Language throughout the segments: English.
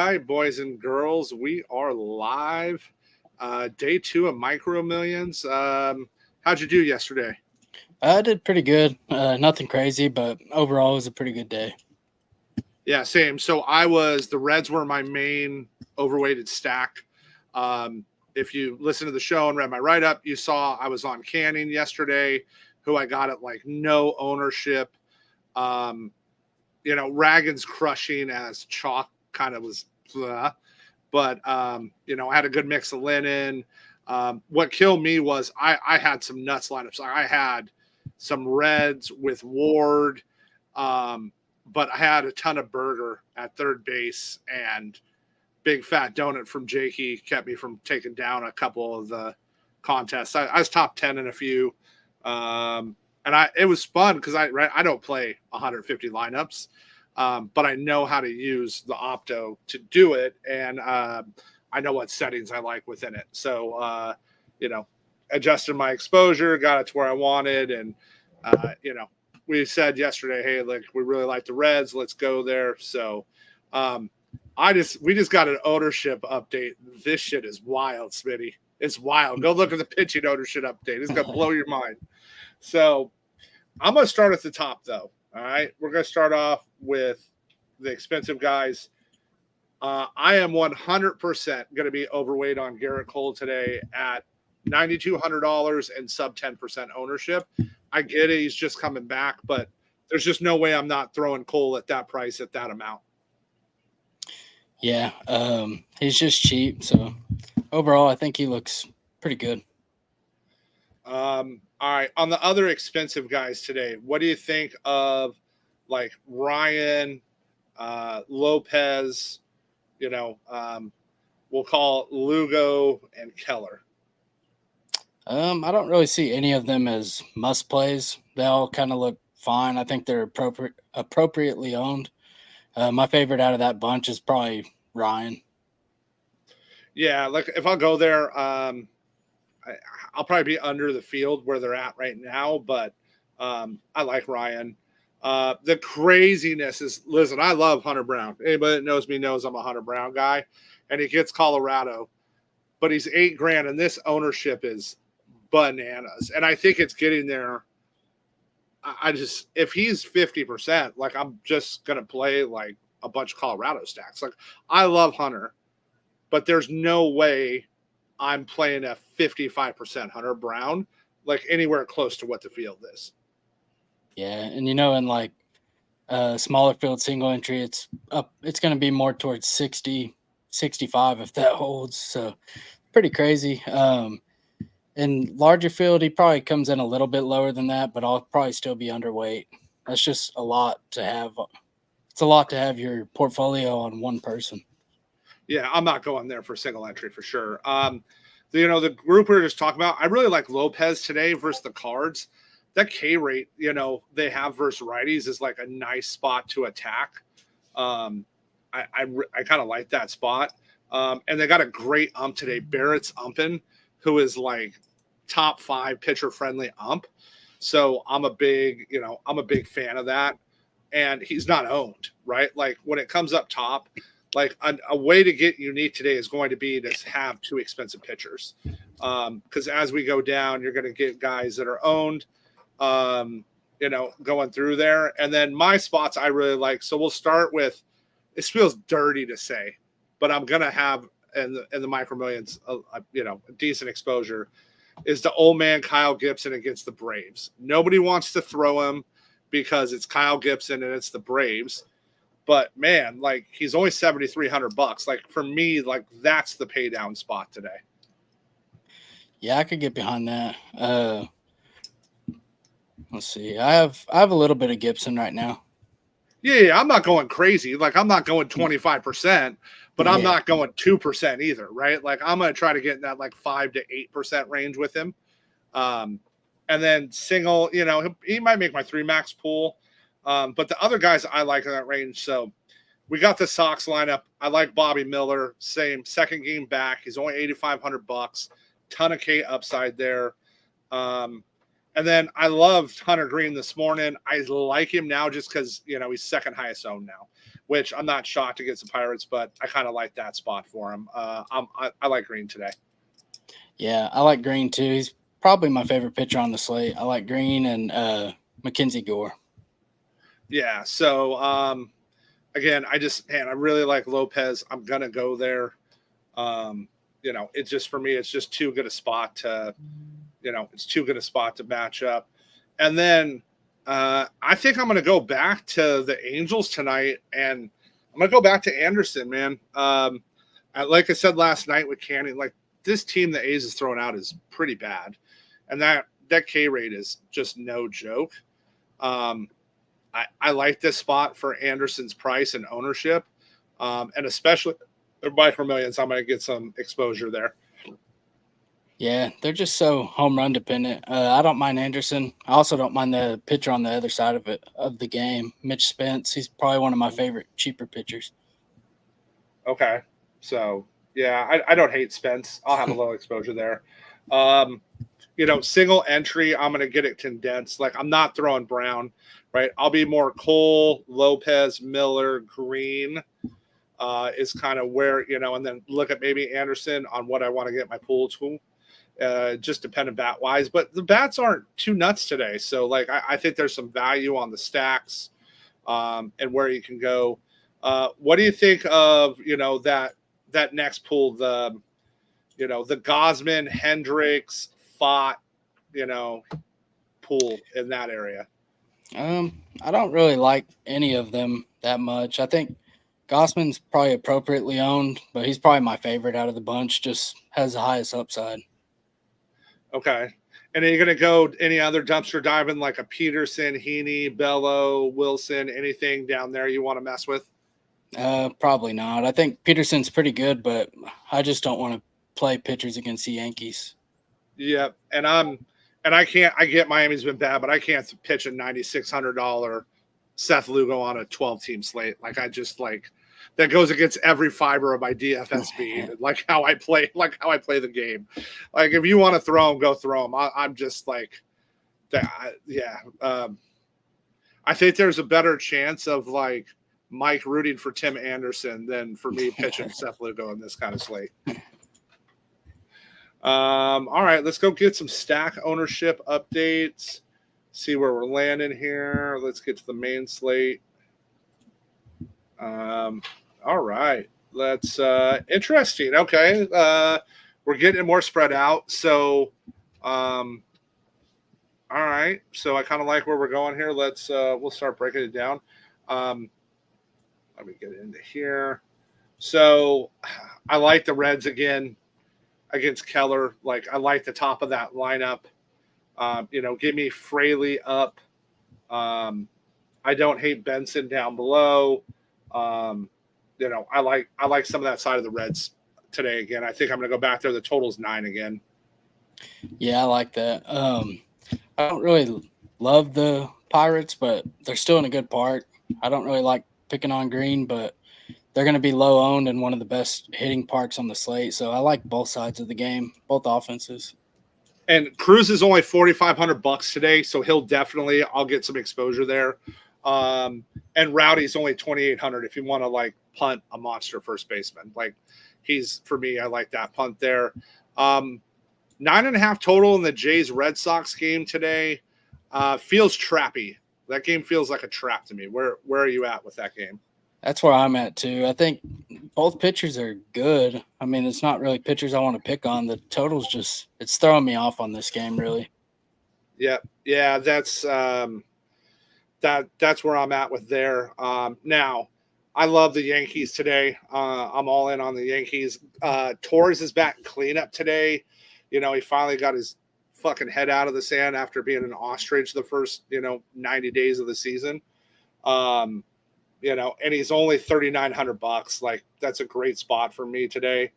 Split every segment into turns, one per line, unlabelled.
right, boys and girls, we are live. Day two of Micro Millions. How'd you do yesterday?
I did pretty good. Nothing crazy, but overall it was a pretty good day.
Yeah, same. So the Reds were my main overweighted stack. If you listen to the show and read my write up, you saw I was on Canning yesterday, who I got at like no ownership. Um, Ragan's crushing as chalk kind of was, but I had a good mix of linen. What killed me was I had some nuts lineups. I had some Reds with Ward, but I had a ton of Burger at third base, and Big Fat Donut from Jakey kept me from taking down a couple of the contests. I was top 10 in a few. And it was fun because I don't play 150 lineups, but I know how to use the Opto to do it, and I know what settings I like within it. So, adjusted my exposure, got it to where I wanted, and we said yesterday, hey, like we really like the Reds, let's go there. So, we just got an ownership update. This shit is wild, Smitty. It's wild. Go look at the pitching ownership update. It's gonna blow your mind. So I'm going to start at the top, though. All right. We're going to start off with the expensive guys. I am 100% going to be overweight on Garrett Cole today at $9,200 and sub 10% ownership. I get it. He's just coming back, but there's just no way I'm not throwing Cole at that price at that amount.
Yeah. He's just cheap. So overall, I think he looks pretty good.
All right. On the other expensive guys today, what do you think of like Ryan, Lopez, we'll call Lugo and Keller?
I don't really see any of them as must plays. They all kind of look fine. I think they're appropriately owned. My favorite out of that bunch is probably Ryan.
Yeah, like if I'll go there, I'll probably be under the field where they're at right now, but I like Ryan. The craziness is, listen, I love Hunter Brown. Anybody that knows me knows I'm a Hunter Brown guy, and he gets Colorado, but he's $8,000, and this ownership is bananas. And I think it's getting there. If he's 50%, like I'm just going to play like a bunch of Colorado stacks. Like I love Hunter, but there's no way I'm playing a 55% Hunter Brown, like anywhere close to what the field is.
Yeah, and in like smaller field single entry, it's going to be more towards 60, 65 if that holds. So pretty crazy. In larger field, he probably comes in a little bit lower than that, but I'll probably still be underweight. That's just a lot to have. It's a lot to have your portfolio on one person.
Yeah, I'm not going there for single entry for sure. The group we were just talking about, I really like Lopez today versus the Cards. That K rate, they have versus righties is like a nice spot to attack. I kind of like that spot. And they got a great ump today. Barrett's umping, who is like top 5 pitcher friendly ump. So I'm a big fan of that. And he's not owned, right? Like when it comes up top, like a way to get unique today is going to be to have 2 expensive pitchers. Because as we go down, you're going to get guys that are owned, going through there. And then my spots I really like. So we'll start with, it feels dirty to say, but I'm going to have in the Micro Millions, a decent exposure, is the old man Kyle Gibson against the Braves. Nobody wants to throw him because it's Kyle Gibson and it's the Braves. But man, like he's only $7,300. Like for me, like that's the pay down spot today.
Yeah, I could get behind that. Let's see. I have a little bit of Gibson right now.
Yeah, I'm not going crazy. Like I'm not going 25%, but I'm not going 2% either, right? Like I'm gonna try to get in that like 5 to 8% range with him. And then single, he might make my 3 max pool. But the other guys I like in that range. So we got the Sox lineup. I like Bobby Miller, same second game back. He's only $8,500. Ton of K upside there. And then I loved Hunter Green this morning. I like him now just because, he's second highest owned now. which I'm not shocked against the Pirates, but I kind of like that spot for him. I like Green today.
Yeah, I like Green too. He's probably my favorite pitcher on the slate. I like Green and Mackenzie Gore.
Yeah. So again, I really like Lopez. I'm gonna go there. It's just for me, it's just too good a spot to, it's too good a spot to match up. And then I think I'm gonna go back to the Angels tonight, and I'm gonna go back to Anderson, man. Like I said last night with Canning, like this team the A's is throwing out is pretty bad, and that K rate is just no joke. I like this spot for Anderson's price and ownership, and especially their micro millions. I'm going to get some exposure there.
Yeah, they're just so home run dependent. I don't mind Anderson. I also don't mind the pitcher on the other side of the game, Mitch Spence. He's probably one of my favorite cheaper pitchers.
Okay, so yeah, I don't hate Spence. I'll have a little exposure there. Single entry, I'm going to get it condensed. Like I'm not throwing Brown, right? I'll be more Cole, Lopez, Miller, Green is kind of where, and then look at maybe Anderson on what I want to get my pool to. Just dependent bat wise, but the bats aren't too nuts today. So like, I think there's some value on the stacks and where you can go. What do you think of, that next pool, the Gosman, Hendricks, Fott, pool in that area?
I don't really like any of them that much. I think Gosman's probably appropriately owned, but he's probably my favorite out of the bunch, just has the highest upside.
Okay. And are you going to go any other dumpster diving like a Peterson, Heaney, Bello, Wilson, anything down there you want to mess with?
Probably not. I think Peterson's pretty good, but I just don't want to play pitchers against the Yankees.
Yep. And I get Miami's been bad, but I can't pitch a $9,600 Seth Lugo on a 12-team slate. Like I just like that goes against every fiber of my DFS like how I play the game. Like if you want to throw them, go throw them. I'm just like that. Yeah. I think there's a better chance of like Mike rooting for Tim Anderson than for me pitching Seth Lugo in this kind of slate. All right, let's go get some stack ownership updates. See where we're landing here. Let's get to the main slate. All right, let's interesting. Okay, we're getting it more spread out. So, all right. So I kind of like where we're going here. Let's we'll start breaking it down. Let me get into here. So I like the Reds again against Keller. Like I like the top of that lineup. Give me Fraley up. I don't hate Benson down below. I like some of that side of the Reds today again. I think I'm going to go back there. The total's 9 again.
Yeah, I like that. I don't really love the Pirates, but they're still in a good park. I don't really like picking on Green, but they're going to be low owned and one of the best hitting parks on the slate. So I like both sides of the game, both offenses.
And Cruz is only $4,500 today, so I'll get some exposure there. And Rowdy's only $2,800 if you want to like punt a monster first baseman. Like for me, I like that punt there. 9.5 total in the Jays Red Sox game today. Feels trappy. That game feels like a trap to me. Where are you at with that game?
That's where I'm at too. I think both pitchers are good. I mean, it's not really pitchers I want to pick on. The total's it's throwing me off on this game, really.
Yeah, that's that's where I'm at with there. Now, I love the Yankees today. I'm all in on the Yankees. Torres is back in cleanup today. He finally got his fucking head out of the sand after being an ostrich the first 90 days of the season. And he's only $3,900. Like that's a great spot for me today.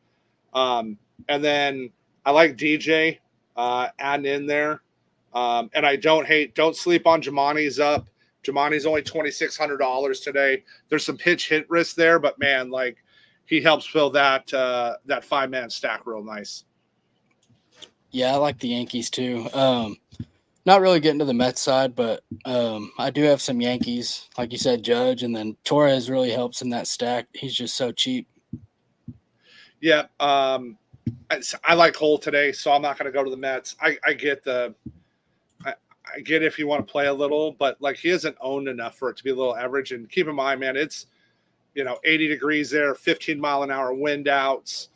And then I like DJ adding in there. And I don't sleep on Jamani's up. Jamani's only $2,600 today. There's some pitch hit risk there, but man, like he helps fill that 5-man stack real nice.
Yeah, I like the Yankees too. Not really getting to the Mets side, but I do have some Yankees, like you said, Judge, and then Torres really helps in that stack. He's just so cheap.
Yeah. I like Cole today, so I'm not going to go to the Mets. I get I get if you want to play a little, but like he isn't owned enough for it to be a little average. And keep in mind, man, it's 80 degrees there, 15-mile-an-hour wind outs.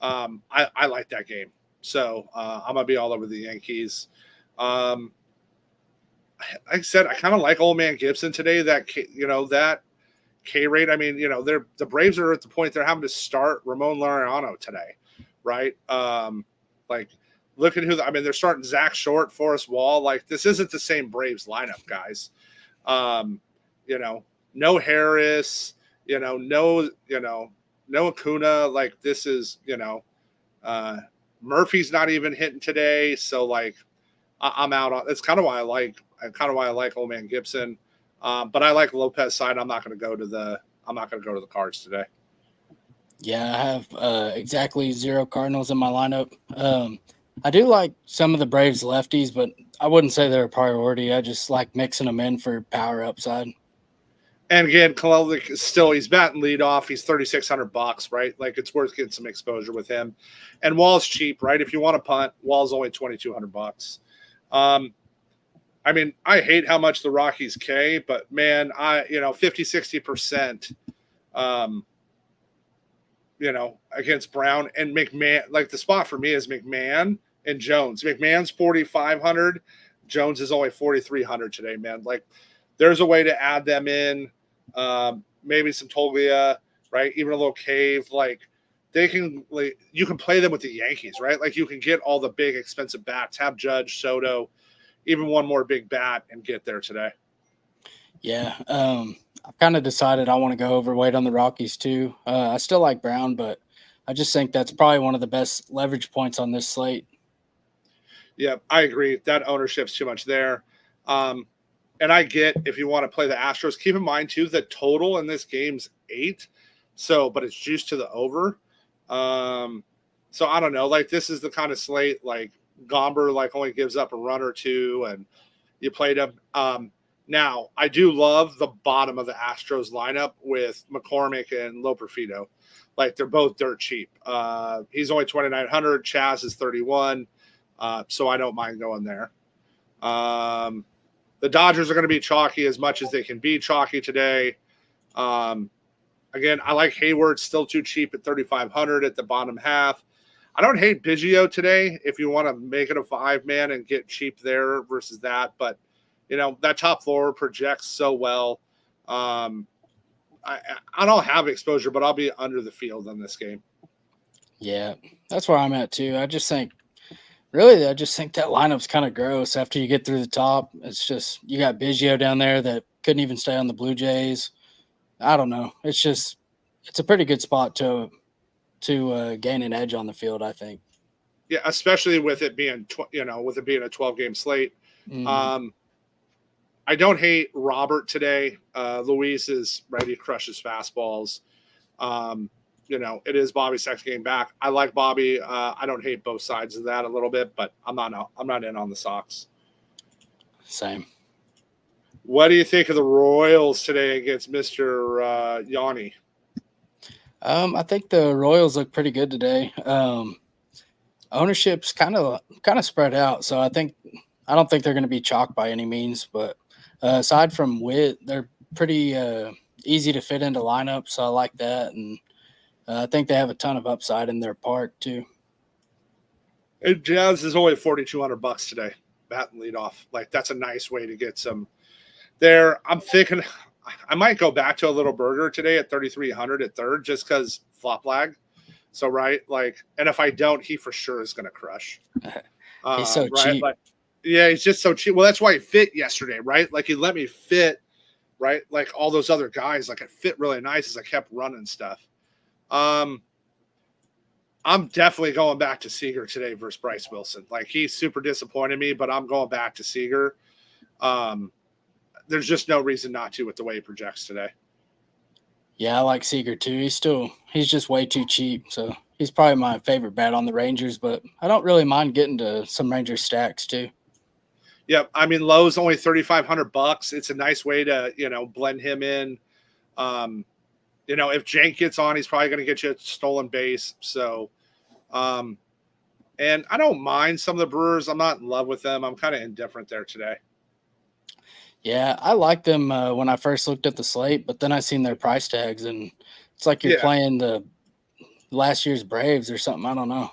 I like that game, so I'm gonna be all over the Yankees. Um, like I said, I kind of like Old Man Gibson today. That that K rate. I mean, they're the Braves are at the point they're having to start Ramon Laureano today, right? Like look at I mean, they're starting Zach Short, Forrest Wall. Like this isn't the same Braves lineup, guys. Um, no Harris, no Acuna. Like this is, Murphy's not even hitting today. So like I'm out on. That's kind of why I like Old Man Gibson. But I like Lopez side. I'm not going to go to the Cards today.
Yeah, I have exactly 0 Cardinals in my lineup. I do like some of the Braves lefties, but I wouldn't say they're a priority. I just like mixing them in for power upside.
And again, Kalelic is he's batting lead off. He's $3,600, right? Like it's worth getting some exposure with him. And Wall's cheap, right? If you want to punt, Wall's only $2,200. I mean, I hate how much the Rockies K, but man, 50, 60%, against Brown and McMahon. Like the spot for me is McMahon and Jones. McMahon's 4,500. Jones is only 4,300 today, man. Like there's a way to add them in. Maybe some Toglia, right? Even a little Cave. Like you can play them with the Yankees, right? Like you can get all the big expensive bats, have Judge, Soto, even one more big bat and get there today.
Yeah. I've kind of decided I want to go overweight on the Rockies too. I still like Brown, but I just think that's probably one of the best leverage points on this slate.
Yeah, I agree. That ownership's too much there. And I get if you want to play the Astros, keep in mind too, the total in this game's 8. So, but it's juiced to the over. So I don't know. Like this is the kind of slate like Gomber like only gives up a run or two and you played him. Now I do love the bottom of the Astros lineup with McCormick and Loperfido. Like they're both dirt cheap. He's only 2,900. Chaz is 31. So I don't mind going there. The Dodgers are going to be chalky as much as they can be chalky today. Again, I like Hayward, still too cheap at 3,500 at the bottom half. I don't hate Biggio today if you want to make it a 5-man and get cheap there versus that. But, that top floor projects so well. I don't have exposure, but I'll be under the field on this game.
Yeah, that's where I'm at too. I just think that lineup's kind of gross after you get through the top. It's just you got Biggio down there that couldn't even stay on the Blue Jays. I don't know. It's a pretty good spot to gain an edge on the field, I think.
Yeah, especially with it being a 12-game slate.
Mm-hmm.
I don't hate Robert today. Luis is ready to crush his fastballs. It is Bobby's second game back. I like Bobby. I don't hate both sides of that a little bit, but I'm not in on the Sox.
Same.
What do you think of the Royals today against Mr. Yanni?
I think the Royals look pretty good today. Ownership's kind of spread out, so I don't think they're going to be chalk by any means. But aside from Witt, they're pretty easy to fit into lineups, so I like that. And I think they have a ton of upside in their park too.
And Jazz is only $4,200 today, batting lead off. Like that's a nice way to get some there. I'm thinking I might go back to a little burger today at 3,300 at third, just because flop lag. So right, like, and if I don't, he for sure is going to crush.
He's so cheap.
Like, yeah, he's just so cheap. Well, that's why he fit yesterday, right? Like he let me fit, right? Like all those other guys, like it fit really nice as I kept running stuff. I'm definitely going back to Seager today versus Bryce Wilson. Like he's super disappointed me, but I'm going back to Seager. There's just no reason not to with the way he projects today.
Yeah, I like Seager too. He's just way too cheap. So he's probably my favorite bet on the Rangers, but I don't really mind getting to some Rangers stacks too.
Yep. I mean, Lowe's only $3,500. It's a nice way to, blend him in. Um, if Jank gets on, he's probably going to get you a stolen base. So, and I don't mind some of the Brewers. I'm not in love with them. I'm kind of indifferent there today.
Yeah, I liked them when I first looked at the slate, but then I seen their price tags, and it's like you're
Yeah.
playing the last year's Braves or something. I don't know.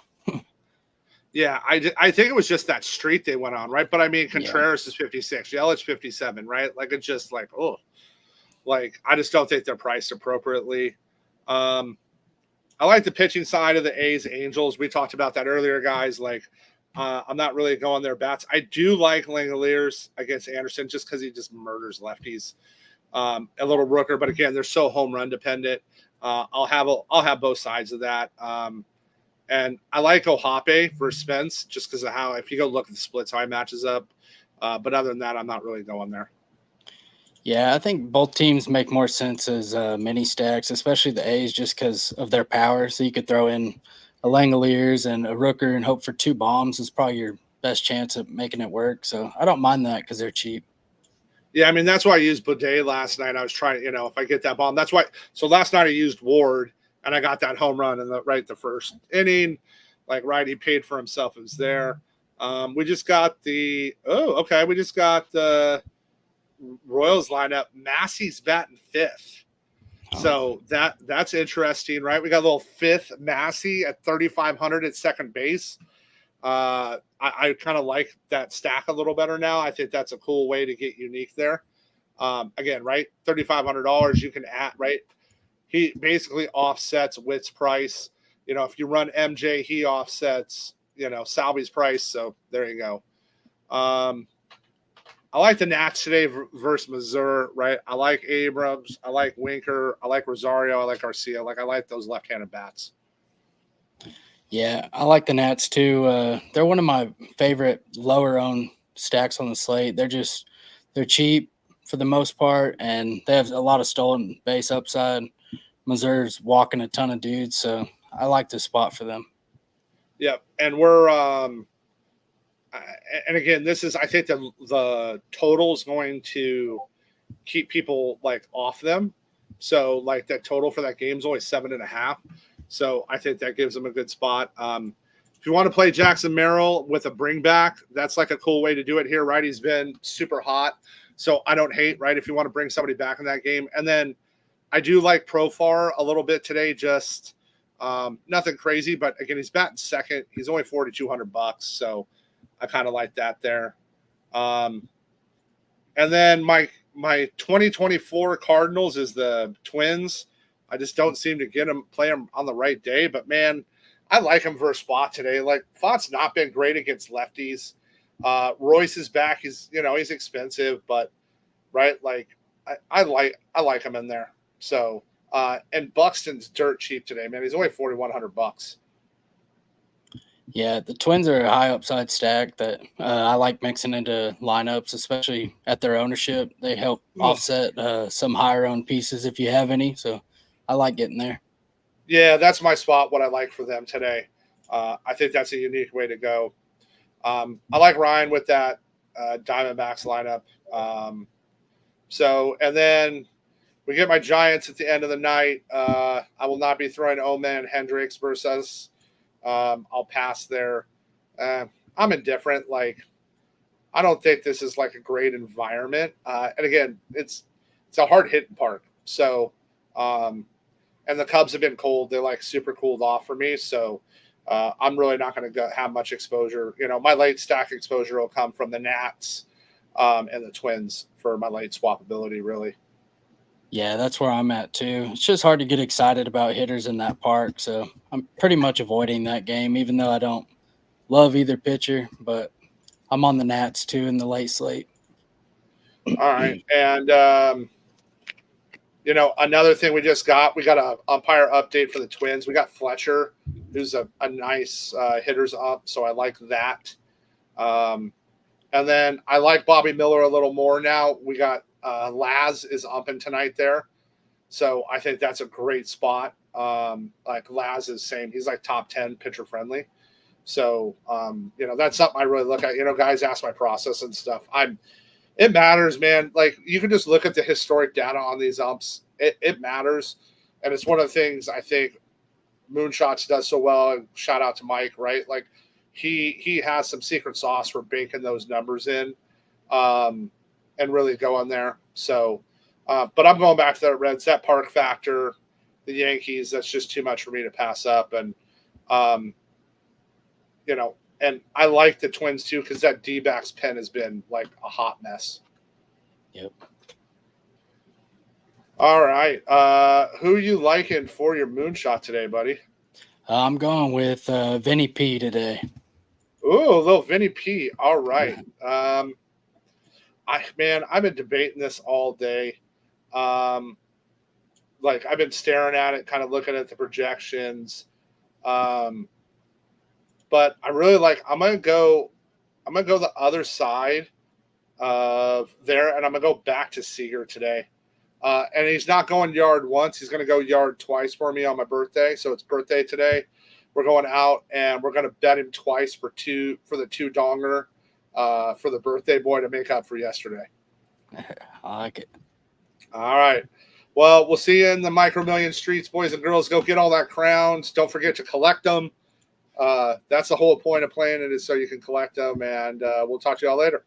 Yeah. I think it was just that streak they went on, right? But I mean,
Yeah.
Contreras is 56, Yelich 57, right? Like, it's just like, oh, like, I just don't think they're priced appropriately. I like the pitching side of the A's Angels. We talked about that earlier, guys. Like, I'm not really going their bats. I do like Langoliers against Anderson just because he just murders lefties. A little Rooker, but again, they're so home run dependent. I'll have both sides of that. And I like Ohape versus Spence just because of how, if you go look at the splits, how he matches up. But other than that, I'm not really going there.
Yeah, I think both teams make more sense as mini stacks, especially the A's, just because of their power. So you could throw in a Langoliers and a Rooker and hope for 2 bombs is probably your best chance of making it work. So I don't mind that because they're cheap.
Yeah, I mean, that's why I used Boudet last night. I was trying, if I get that bomb, that's why. So last night I used Ward and I got that home run in the first inning. Like, right, he paid for himself. It was there. We just got we just got the Royals lineup. Massey's batting 5th. So that's interesting, right? We got a little 5th Massey at 3,500 at second base. I kind of like that stack a little better now. I think that's a cool way to get unique there. Again, right, $3,500 you can add, right? He basically offsets Witt's price. If you run MJ, he offsets, Salvy's price. So there you go. I like the Nats today versus Missouri, right? I like Abrams. I like Winker. I like Rosario. I like Garcia. Like, I like those left-handed bats.
Yeah, I like the Nats too. They're one of my favorite lower-owned stacks on the slate. They're cheap for the most part, and they have a lot of stolen base upside. Missouri's walking a ton of dudes, so I like this spot for them.
Yep, and we're and again, this is, I think the total is going to keep people like off them. So like that total for that game is only 7.5. So I think that gives them a good spot. If you want to play Jackson Merrill with a bring back, that's like a cool way to do it here, right? He's been super hot. So I don't hate, right? If you want to bring somebody back in that game. And then I do like Profar a little bit today, just nothing crazy, but again, he's batting second. He's only $4,200. So I kind of like that there. And then my 2024 Cardinals is the Twins. I just don't seem to play them on the right day. But, man, I like him versus Spot today. Like, Fott's not been great against lefties. Royce is back. He's expensive, but, right, like, I like him in there. So, and Buxton's dirt cheap today, man. He's only $4,100.
Yeah, the Twins are a high upside stack that I like mixing into lineups, especially at their ownership. They help offset some higher owned pieces if you have any. So I like getting there.
Yeah, that's my spot, what I like for them today. I think that's a unique way to go. I like Ryan with that Diamondbacks lineup. And then we get my Giants at the end of the night. I will not be throwing Oman Hendricks versus. I'll pass there. I'm indifferent. Like, I don't think this is like a great environment. And again, it's a hard hitting park. So, and the Cubs have been cold. They're like super cooled off for me. So, I'm really not going to have much exposure. My late stack exposure will come from the Nats and the Twins for my late swappability, really.
Yeah, that's where I'm at too. It's just hard to get excited about hitters in that park. So I'm pretty much avoiding that game, even though I don't love either pitcher, but I'm on the Nats too in the late slate.
All right. And, another thing we got an umpire update for the Twins. We got Fletcher, who's a nice hitters up. So I like that. And then I like Bobby Miller a little more now. We got Laz is umping tonight there. So I think that's a great spot. Like Laz is saying he's like top 10 pitcher friendly. So, that's something I really look at. Guys ask my process and stuff. It matters, man. Like, you can just look at the historic data on these umps. It matters. And it's one of the things I think MoonShots does so well. And shout out to Mike, right? Like, he has some secret sauce for baking those numbers in, and really going there. So, but I'm going back to that Reds, that park factor, the Yankees. That's just too much for me to pass up. And, and I like the Twins too, because that D-backs pen has been like a hot mess.
Yep.
All right. Who you liking for your moonshot today, buddy?
I'm going with Vinny P today.
Ooh, a little Vinny P. All right. I've been debating this all day. I've been staring at it, kind of looking at the projections. But I really I'm gonna go the other side of there, and I'm gonna go back to Seager today. And he's not going yard once; he's gonna go yard twice for me on my birthday. So it's birthday today. We're going out and we're gonna bet him twice for the two donger for the birthday boy to make up for yesterday.
I like it.
All right. Well, we'll see you in the Micro Million streets, boys and girls. Go get all that crowns. Don't forget to collect them. That's the whole point of playing it, is so you can collect them. And we'll talk to y'all later.